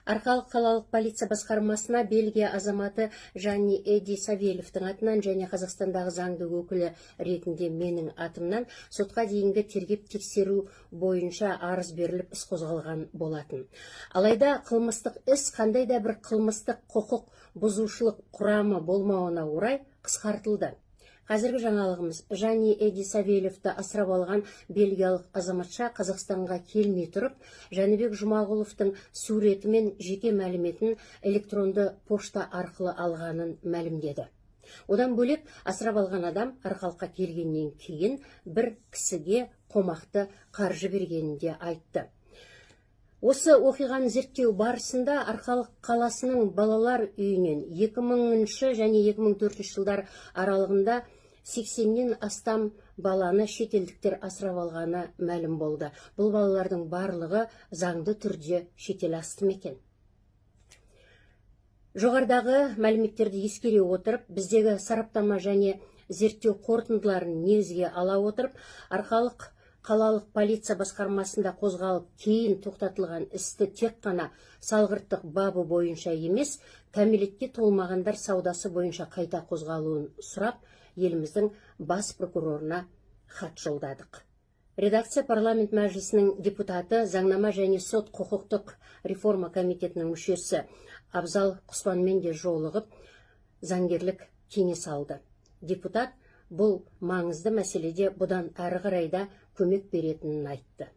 Арқалық қалалық полиция басқармасына Бельгия азаматы Жанни Эди Савельевтің атынан және Қазақстандағы заңды өкілі ретінде менің атымнан сотқа дейінгі тергеп тексеру бойынша арыз беріліп іс қозғалған болатын. Алайда қылмыстық іс қандай да бір қылмыстық құқық бұзушылық құрамы болмауына орай қысқартылды. Қазіргі жаңалығымыз: Жанни Эди Савельевті асырап алған бельгиялық азаматша Қазақстанға келмей тұрып, Жәнібек Жұмағұловтың суреті мен жеке мәліметін электронды пошта арқылы алғанын мәлімдеді. Одан бөлек асырап алған адам арқалыққа келгеннен кейін бір кісіге қомақты қаржы бергенін де айтты. Осы оқиғаны зерттеу барысында Арқалық қаласының балалар үйінен 2000 және 2004 жылдар аралығында 80-нен астам баланы шетелдіктер асырап алғаны мәлім болды. Бұл балалардың барлығы заңды түрде шетел асты екен. Жоғарыдағы мәліметтерді ескере отырып, біздегі сараптама және зерттеу қорытындыларын негізге ала отырып, Арқалық қалалық полиция басқармасында қозғалып кейін тоқтатылған істі тек қана салғырттық бабы бойынша емес, кәмелетке толмағандар саудасы бойынша қайта қозғалуын сұрап, еліміздің бас прокурорына хат жолдадық. Редакция парламент мәжілісінің депутаты, заңнама және сот құқықтық реформа комитетінің мүшесі Абзал Құспанмен де жолығып, заңгерлік кеңес алды. Депутат бұл маңызды мәселеде бұдан әрі қарай да көмек беретінін айтты.